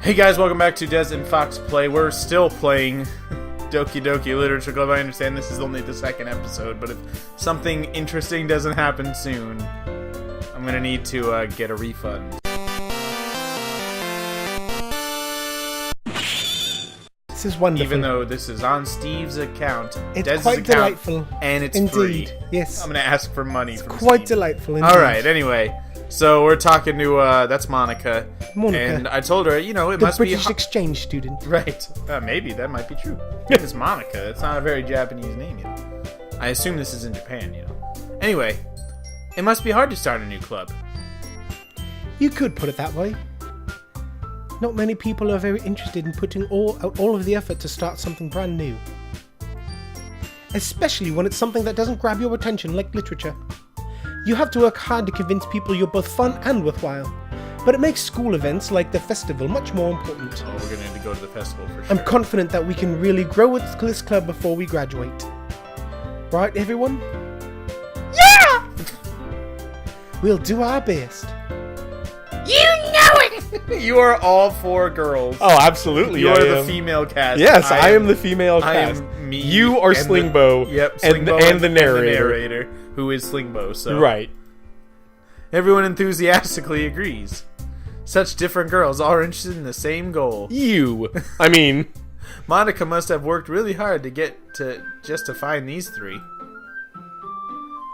Hey guys, welcome back to dezandfoxplay. We're still playing Doki Literature Club. I understand this is only the second episode, but if something interesting doesn't happen soon, I'm gonna need to get a refund. This is wonderful. Even though this is on Steve's account, it's Dez's quite account, delightful. and it's Indeed. free. Yes. I'm gonna ask for money It's from quite Steve. delightful. Indeed. Alright, anyway. So we're talking to, that's Monica. Monica. And I told her, you know, it the must British be exchange student. Right. Maybe that might be true. It's Monica. It's not a very Japanese name, you know. I assume this is in Japan, you know. Anyway, it must be hard to start a new club. You could put it that way. Not many people are very interested in putting all of the effort to start something brand new. Especially when it's something that doesn't grab your attention like literature. You have to work hard to convince people you're both fun and worthwhile. But it makes school events like the festival much more important. Oh, we're gonna need to go to the festival for sure. I'm confident that we can really grow with this club before we graduate. Right, everyone? Yeah! We'll do our best. You know it! You are all four girls. Oh, absolutely. You are the female cast. Yes, I am the female I cast. am me. You are and Slingbo. Yep, and Slingbo the narrator. Who is Slingbo, so. Right. Everyone enthusiastically agrees. Such different girls, all interested in the same goal. You. I mean... Monica must have worked really hard to get to just to find these three.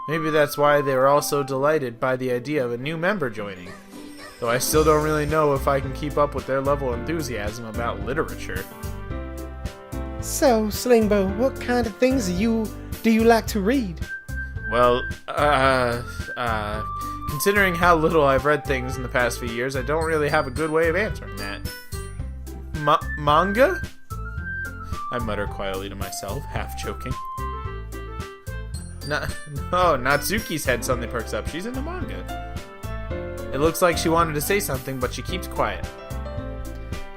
Maybe that's why they were all so delighted by the idea of a new member joining. Though I still don't really know if I can keep up with their level of enthusiasm about literature. So, Slingbo, what kind of things do you like to read? Well, considering how little I've read things in the past few years, I don't really have a good way of answering that. Manga? I mutter quietly to myself, half joking. No, Natsuki's head suddenly perks up. She's into manga. It looks like she wanted to say something, but she keeps quiet.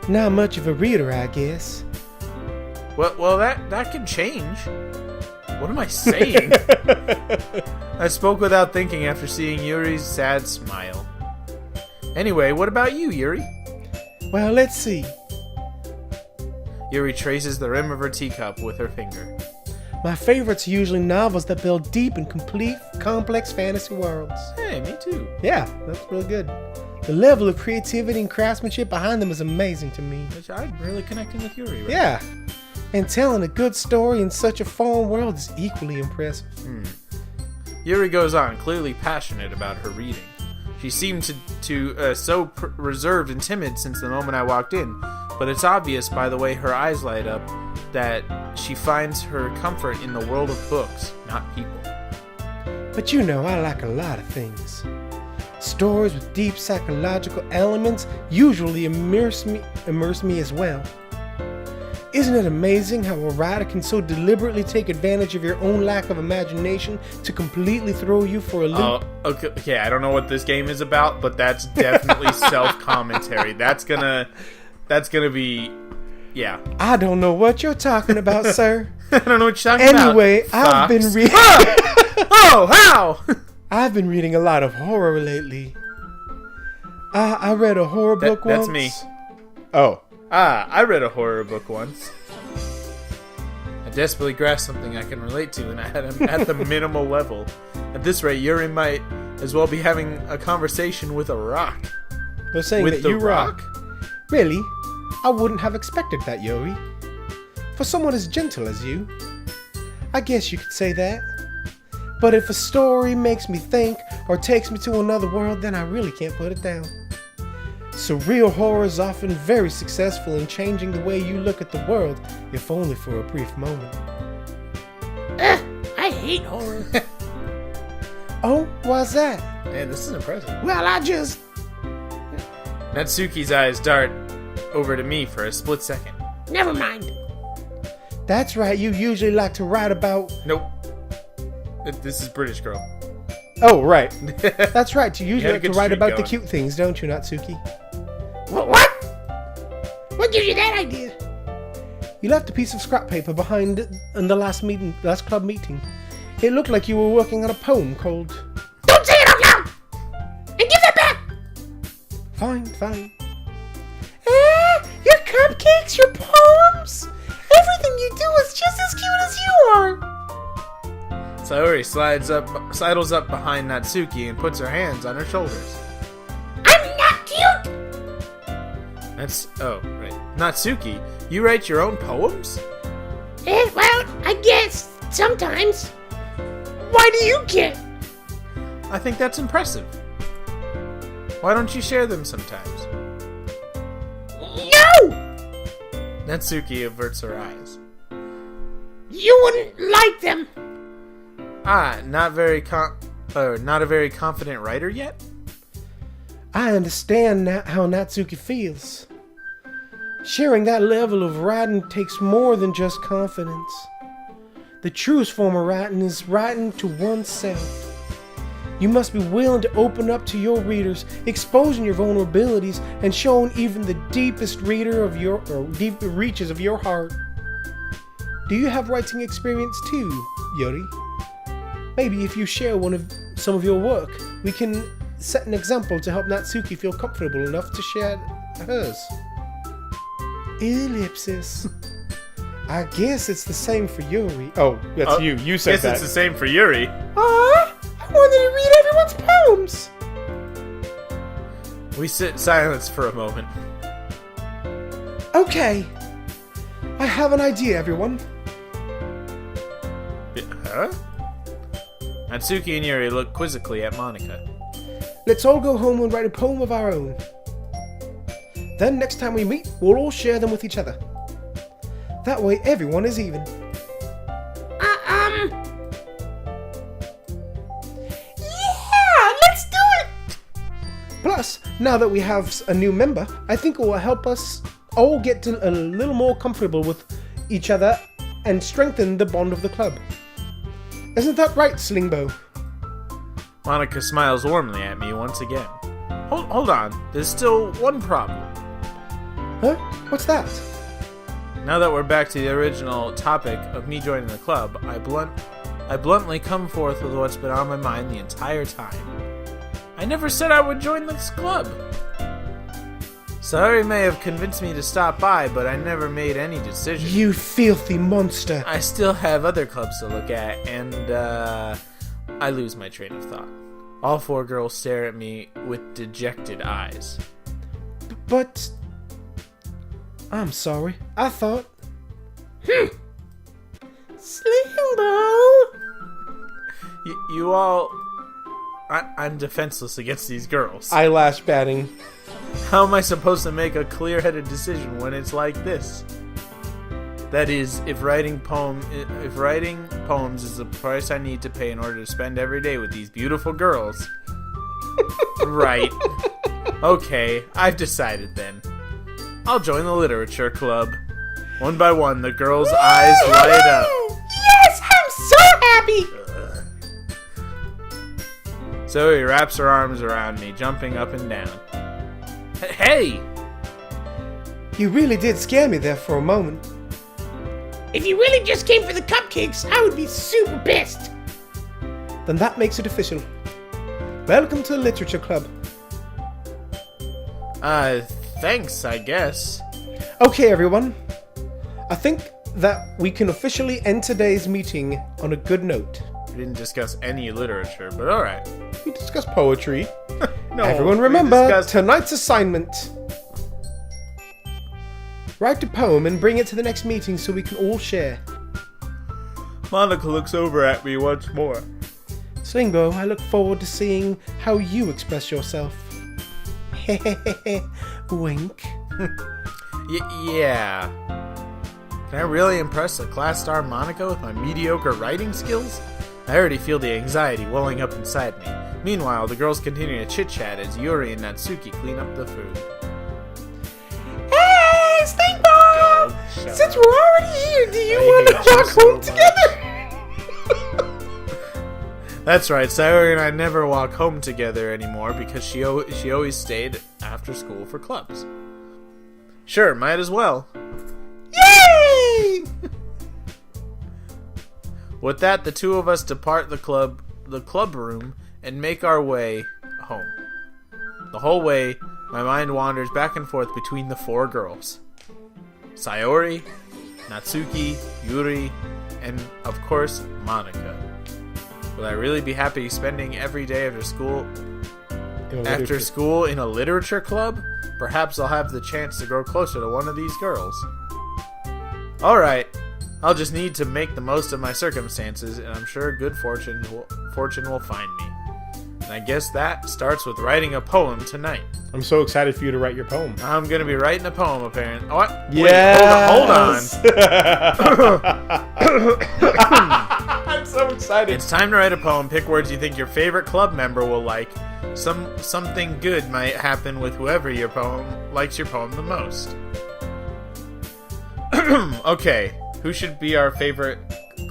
Not much of a reader, I guess. Well, that can change. What am I saying? I spoke without thinking after seeing Yuri's sad smile. Anyway, what about you, Yuri? Well, let's see. Yuri traces the rim of her teacup with her finger. My favorites are usually novels that build deep and complete, complex fantasy worlds. Hey, me too. Yeah, that's really good. The level of creativity and craftsmanship behind them is amazing to me. I'm really connecting with Yuri right Yeah. And telling a good story in such a foreign world is equally impressive. Yuri goes on, clearly passionate about her reading. She seemed so reserved and timid since the moment I walked in, but it's obvious by the way her eyes light up that she finds her comfort in the world of books, not people. But you know, I like a lot of things. Stories with deep psychological elements usually immerse me as well. Isn't it amazing how a writer can so deliberately take advantage of your own lack of imagination to completely throw you for a loop? Oh, okay, I don't know what this game is about, but that's definitely self-commentary. That's gonna be, yeah. I don't know what you're talking about, sir. I don't know what you're talking about. Anyway, I've been reading... Oh, how? I've been reading a lot of horror lately. I read a horror book once. That's me. Oh. I read a horror book once. I desperately grasped something I can relate to, and I had him at the minimal level. At this rate, Yuri might as well be having a conversation with a rock. They're saying With that the you rock. rock? Really? I wouldn't have expected that, Yuri. For someone as gentle as you. I guess you could say that. But if a story makes me think or takes me to another world, then I really can't put it down. Surreal horror is often very successful in changing the way you look at the world, if only for a brief moment. I hate horror. Oh, why's that? Man, this is impressive. Well, I just... Natsuki's eyes dart over to me for a split second. Never mind. That's right, you usually like to write about... Nope. This is British girl. Oh, right. That's right, you usually had a like to good write streak about the going. cute things, don't you, Natsuki? What? What gives you that idea? You left a piece of scrap paper behind in the last club meeting. It looked like you were working on a poem called... Don't say it out loud! And give that back! Fine. writes your poems? Everything you do is just as cute as you are. Sayori sidles up behind Natsuki and puts her hands on her shoulders. I'm not cute! Oh, right. Natsuki, you write your own poems? Well, I guess, sometimes. Why do you care? I think that's impressive. Why don't you share them sometimes? No! Natsuki averts her eyes. You wouldn't like them. Not a very confident writer yet? I understand how Natsuki feels. Sharing that level of writing takes more than just confidence. The truest form of writing is writing to oneself. You must be willing to open up to your readers, exposing your vulnerabilities and showing even the deepest deep reaches of your heart. Do you have writing experience too, Yuri? Maybe if you share some of your work, we can set an example to help Natsuki feel comfortable enough to share hers. Ellipsis. I guess it's the same for Yuri. Oh, that's you. You said Guess that. it's the same for Yuri. I wanted to read everyone's poems. We sit in silence for a moment. Okay. I have an idea, everyone. Huh? Natsuki and Yuri look quizzically at Monica. Let's all go home and write a poem of our own. Then next time we meet, we'll all share them with each other. That way everyone is even. Yeah, let's do it! Plus, now that we have a new member, I think it will help us all get to a little more comfortable with each other and strengthen the bond of the club. Isn't that right, Slingbo? Monica smiles warmly at me once again. Hold on. There's still one problem. Huh? What's that? Now that we're back to the original topic of me joining the club, I bluntly come forth with what's been on my mind the entire time. I never said I would join this club. Sayori may have convinced me to stop by, but I never made any decision. You filthy monster. I still have other clubs to look at, and, I lose my train of thought. All four girls stare at me with dejected eyes. But... I'm sorry. I thought... Slimbo! You all... I'm defenseless against these girls. Eyelash batting. How am I supposed to make a clear-headed decision when it's like this? That is, if writing poems is the price I need to pay in order to spend every day with these beautiful girls. Right. Okay, I've decided then. I'll join the literature club. One by one, the girls' eyes light up. Yes, I'm so happy! Zoe wraps her arms around me, jumping up and down. Hey! You really did scare me there for a moment. If you really just came for the cupcakes, I would be super pissed. Then that makes it official. Welcome to the literature club. Thanks, I guess. Okay, everyone. I think that we can officially end today's meeting on a good note. We didn't discuss any literature, but alright. We discussed poetry. No, Everyone we remember discussed- tonight's assignment. Write a poem and bring it to the next meeting so we can all share. Monica looks over at me once more. Slingbo, I look forward to seeing how you express yourself. Wink. Yeah. Can I really impress a class star Monica with my mediocre writing skills? I already feel the anxiety welling up inside me. Meanwhile, the girls continue to chit-chat as Yuri and Natsuki clean up the food. Hey, Slinkball! Shut Since up. we're already here, do you I want to hate you walk so home much. together? That's right, Sayori and I never walk home together anymore because she always stayed after school for clubs. Sure, might as well. Yay! With that, the two of us depart the club room, and make our way home. The whole way, my mind wanders back and forth between the four girls. Sayori, Natsuki, Yuri, and of course, Monica. Will I really be happy spending every day after school in a literature club? Perhaps I'll have the chance to grow closer to one of these girls. Alright, I'll just need to make the most of my circumstances, and I'm sure good fortune will find me. And I guess that starts with writing a poem tonight. I'm so excited for you to write your poem. I'm gonna be writing a poem, apparently. What? Yes. Wait, hold on. I'm so excited. It's time to write a poem. Pick words you think your favorite club member will like. Something good might happen with whoever likes your poem the most. Okay, who should be our favorite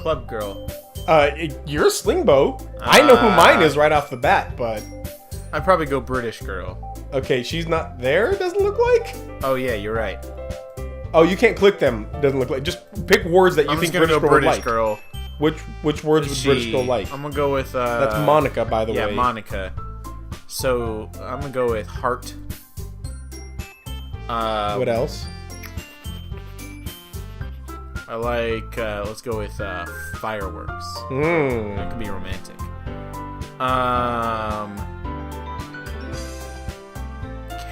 club girl? You're Slingbo. I know who mine is right off the bat, but I'd probably go British girl. okay, she's not there. It doesn't look like. Oh yeah, you're right. Oh, you can't click them. Doesn't look like. Just pick words that you I'm think just gonna British go girl would British like. girl. Which words would British girl like? I'm gonna go with That's Monica, by the way. Yeah, Monica. So I'm gonna go with heart. What else? I like. Let's go with fireworks. That could be romantic.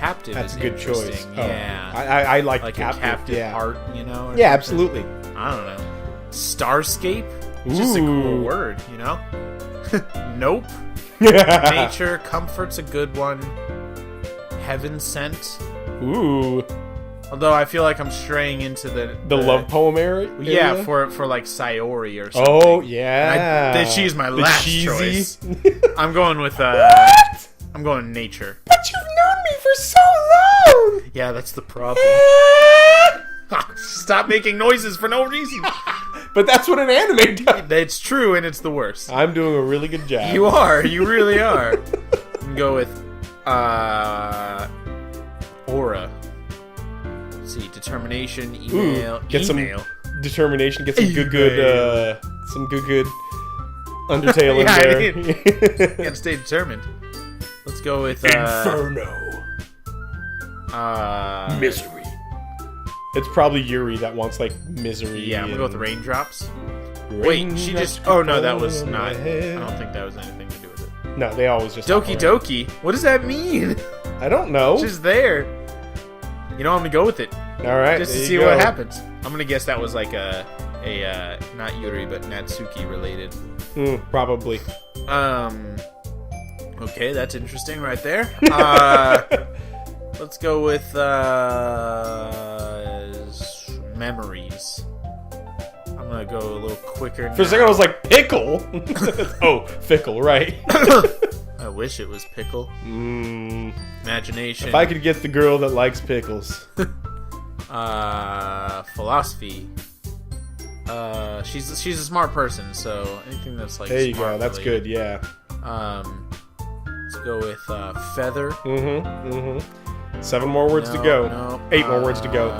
Captive. That's is a good choice. interesting. Oh, Yeah, I like like captive. a captive yeah. heart. You know. or Yeah, something. absolutely. I don't know. Starscape. It's just a cool Ooh. word. You know. Nope. Nature. Comfort's a good one. Heaven sent. Ooh, Although I feel like I'm straying into the love poem area. Yeah, for like Sayori or something. Oh yeah. She's my The last cheesy. choice. I'm going with I'm going nature. But you've known me for so long. Yeah, that's the problem. Stop making noises for no reason. But that's what an anime does. It's true, and it's the worst. I'm doing a really good job. You are. You really are. I'm gonna go with aura. Let's see, determination, email, get email. some determination. Get some Email. good Undertale in Yeah, there. Gotta stay determined. Let's go with Inferno. Misery. It's probably Yuri that wants like misery. Yeah, I'm gonna go with and raindrops. Wait, she just. Oh no, that was not. I head. don't think that was anything to do with it. No, they always just Doki Doki. What does that mean? I don't know. It's just there. You know, I'm gonna go with it All right, just to there see you what go. happens. I'm gonna guess that was like a not Yuri but Natsuki related. Probably. Okay, that's interesting right there. Let's go with memories. I'm gonna go a little quicker now. For a second, I was like pickle. Oh, fickle, right? I wish it was pickle. Imagination. If I could get the girl that likes pickles. Philosophy. She's a smart person, so anything that's like There you smart go. That's related. good. Yeah. Let's go with feather. 7 more words to No, go. no. 8 more words to go.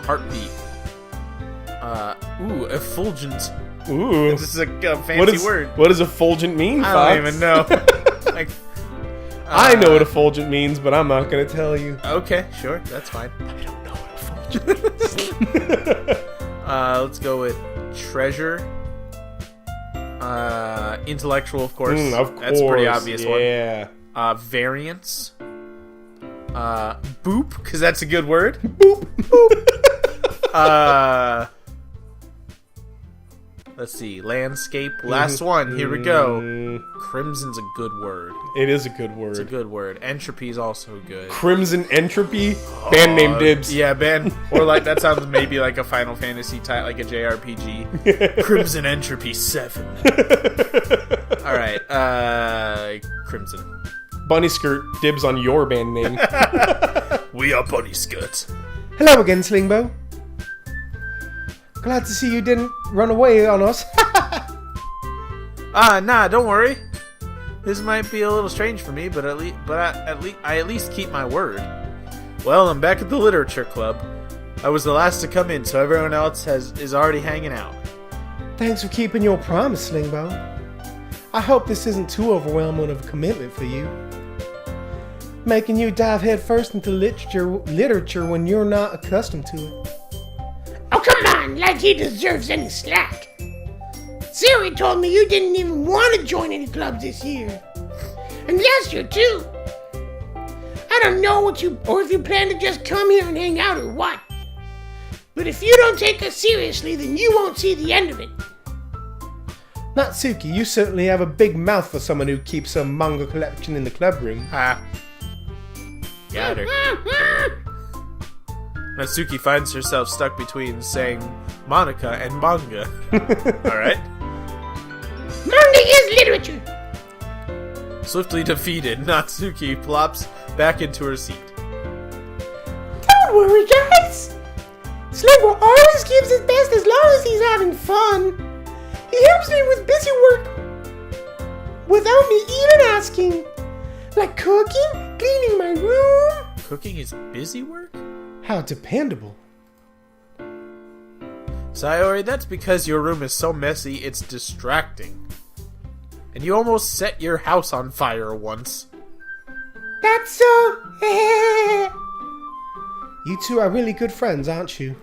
Heartbeat. Effulgent. Ooh. This is a fancy word. What does effulgent mean, I Fox? don't even know. Like, I know what effulgent means, but I'm not going to tell you. Okay, sure, that's fine. I don't know what effulgent means. Let's go with treasure. Intellectual, of course. Of course. That's a pretty obvious one. Yeah. Variance. Boop, because that's a good word. Boop. Let's see. Landscape. Last one. Here we go. Crimson's a good word. It is a good word. It's a good word. Entropy is also good. Crimson Entropy? Band name dibs. Yeah, Ben. Or like that sounds maybe like a Final Fantasy type, like a JRPG. Crimson Entropy 7. All right. Crimson. Bunny Skirt dibs on your band name. We are Bunny Skirts. Hello again, Slingbo. Glad to see you didn't run away on us. Nah, don't worry. This might be a little strange for me, but I at least keep my word. Well, I'm back at the literature club. I was the last to come in, so everyone else is already hanging out. Thanks for keeping your promise, Slingbo. I hope this isn't too overwhelming of a commitment for you. Making you dive headfirst into literature when you're not accustomed to it. on, like he deserves any slack. Siri told me you didn't even want to join any clubs this year. And last year, too. I don't know if you plan to just come here and hang out or what. But if you don't take us seriously, then you won't see the end of it. Natsuki, you certainly have a big mouth for someone who keeps a manga collection in the club room. Ha. Got her. Natsuki finds herself stuck between saying Monica and manga. Alright. Manga is literature. Swiftly defeated, Natsuki plops back into her seat. Don't worry, guys. Slingo always gives his best as long as he's having fun. He helps me with busy work without me even asking. Like cooking, cleaning my room. Cooking is busy work? How dependable. Sayori, that's because your room is so messy it's distracting. And you almost set your house on fire once. That's so... You two are really good friends, aren't you?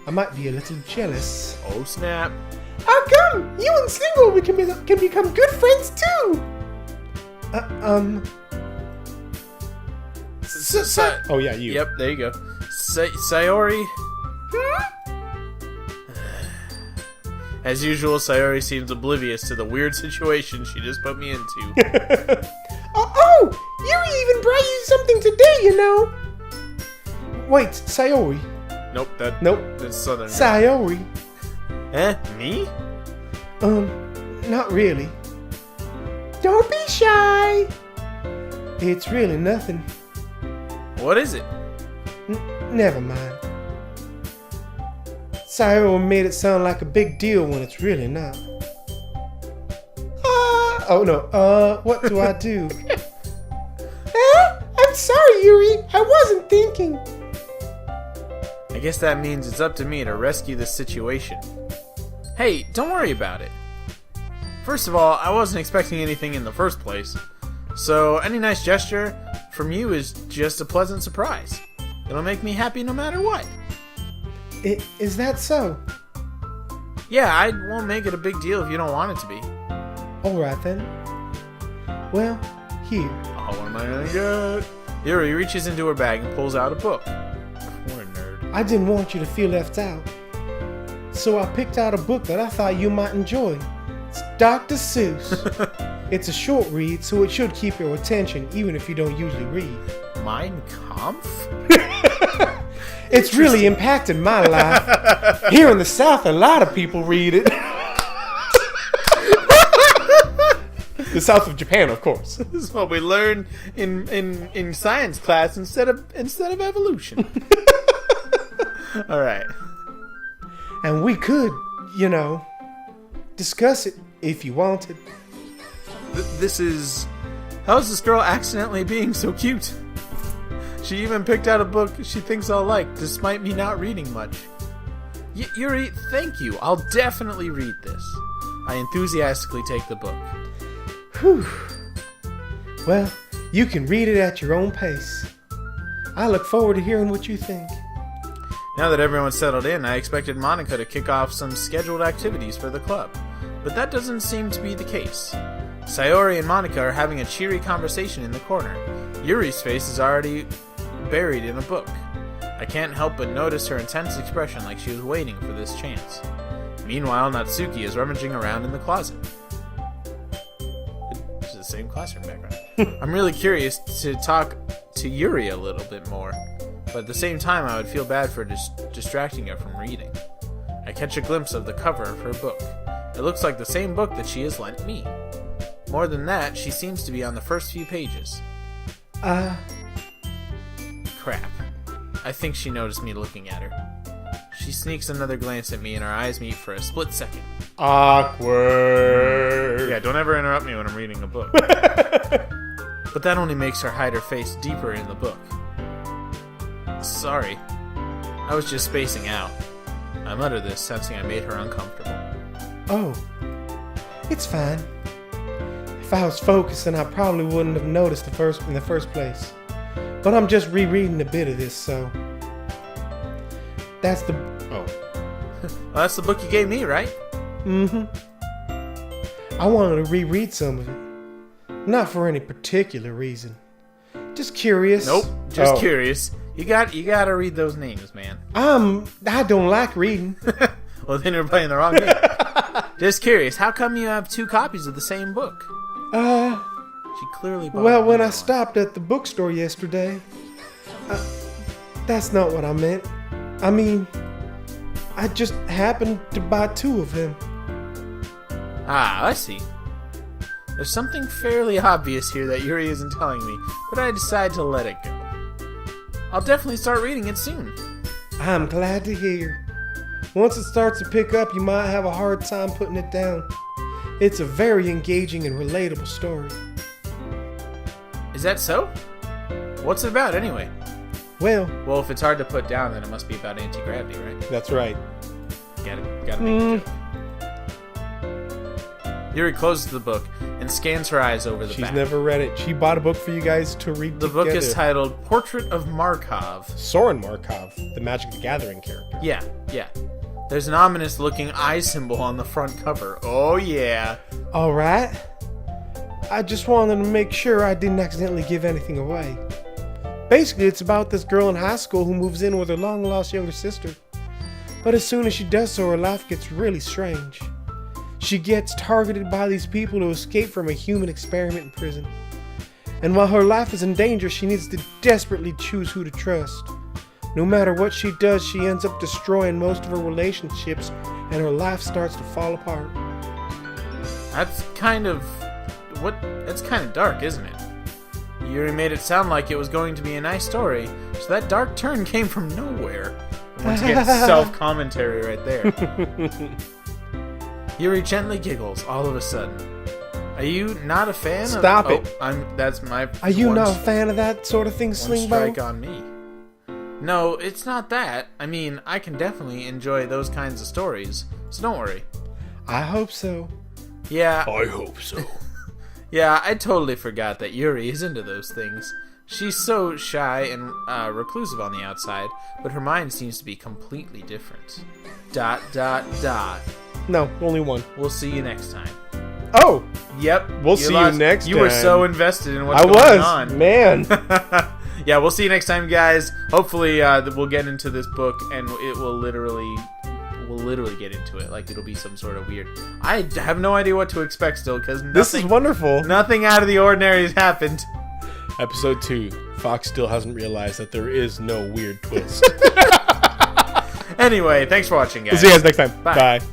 I might be a little jealous. Oh snap. How come? You and Slingo can become good friends too. Oh yeah, you. Yep, there you go. Sayori. As usual, Sayori seems oblivious to the weird situation she just put me into. Yuri even brought you something today, you know. Wait, Sayori. Nope, that's Southern. Sayori. Me? Not really. Don't be shy. It's really nothing. What is it? Never mind. Sayori made it sound like a big deal when it's really not. Oh no, what do I do? I'm sorry, Yuri. I wasn't thinking. I guess that means it's up to me to rescue this situation. Hey, don't worry about it. First of all, I wasn't expecting anything in the first place. So any nice gesture from you is just a pleasant surprise. It'll make me happy no matter what. Is that so? Yeah, I won't make it a big deal if you don't want it to be. Alright then. Well, here. Oh, what am I gonna get? Yuri reaches into her bag and pulls out a book. Poor nerd. I didn't want you to feel left out. So I picked out a book that I thought you might enjoy. It's Dr. Seuss. It's a short read, so it should keep your attention even if you don't usually read. Mein Kampf? It's really impacted my life. Here in the South, a lot of people read it. The south of Japan, of course. This is what we learn in science class instead of evolution. All right. And we could, discuss it if you wanted. This is... How is this girl accidentally being so cute? She even picked out a book she thinks I'll like, despite me not reading much. Yuri, thank you. I'll definitely read this. I enthusiastically take the book. Whew. Well, you can read it at your own pace. I look forward to hearing what you think. Now that everyone's settled in, I expected Monica to kick off some scheduled activities for the club, but that doesn't seem to be the case. Sayori and Monica are having a cheery conversation in the corner. Yuri's face is already buried in a book. I can't help but notice her intense expression like she was waiting for this chance. Meanwhile, Natsuki is rummaging around in the closet. It's the same classroom background. I'm really curious to talk to Yuri a little bit more, but at the same time I would feel bad for distracting her from reading. I catch a glimpse of the cover of her book. It looks like the same book that she has lent me. More than that, she seems to be on the first few pages. Crap. I think she noticed me looking at her. She sneaks another glance at me and our eyes meet for a split second. Awkward. Yeah, don't ever interrupt me when I'm reading a book. But that only makes her hide her face deeper in the book. Sorry. I was just spacing out. I mutter this, sensing I made her uncomfortable. Oh, it's fine. If I was focusing, I probably wouldn't have noticed in the first place. But I'm just rereading a bit of this, so... Well, that's the book you gave me, right? Mm-hmm. I wanted to reread some of it. Not for any particular reason. Just curious. Nope. Just curious. You gotta read those names, man. I don't like reading. Well, then you're playing the wrong game. Just curious. How come you have 2 copies of the same book? She clearly bought Well, when another I one. stopped at the bookstore yesterday, that's not what I meant. I mean, I just happened to buy 2 of them. Ah, I see. There's something fairly obvious here that Yuri isn't telling me, but I decide to let it go. I'll definitely start reading it soon. I'm glad to hear. Once it starts to pick up, you might have a hard time putting it down. It's a very engaging and relatable story. Is that so? What's it about, anyway? Well, Well, if it's hard to put down, then it must be about anti-gravity, right? That's right. Gotta make a joke. Yuri closes the book and scans her eyes over the She's back. never read it. She bought a book for you guys to read The book is together. titled Portrait of Markov. Soren Markov, the Magic the Gathering character. Yeah. There's an ominous-looking eye symbol on the front cover. Oh, yeah. alright. I just wanted to make sure I didn't accidentally give anything away. Basically, it's about this girl in high school who moves in with her long-lost younger sister. But as soon as she does so, her life gets really strange. She gets targeted by these people who escape from a human experiment in prison. And while her life is in danger, she needs to desperately choose who to trust. No matter what she does, she ends up destroying most of her relationships, and her life starts to fall apart. That's kind of dark, isn't it? Yuri made it sound like it was going to be a nice story, so that dark turn came from nowhere. Once again, self-commentary right there. Yuri gently giggles all of a sudden. Are you not a fan of... Stop it. That's my... Are you one not a fan of that sort of thing, One Slingbo? strike on me. No, it's not that. I mean, I can definitely enjoy those kinds of stories, so don't worry. I hope so. Yeah, I hope so. yeah, I totally forgot that Yuri is into those things. She's so shy and reclusive on the outside, but her mind seems to be completely different. ... No, only one. We'll see you next time. Oh, Yep. We'll see you next You were time. so invested in what's I going was, on. man. Yeah, we'll see you next time, guys. Hopefully, we'll get into this book, and it will literally get into it. Like, it'll be some sort of weird... I have no idea what to expect still, because This is wonderful. nothing out of the ordinary has happened. Episode 2. Fox still hasn't realized that there is no weird twist. Anyway, thanks for watching, guys. We'll see you guys next time. Bye. Bye.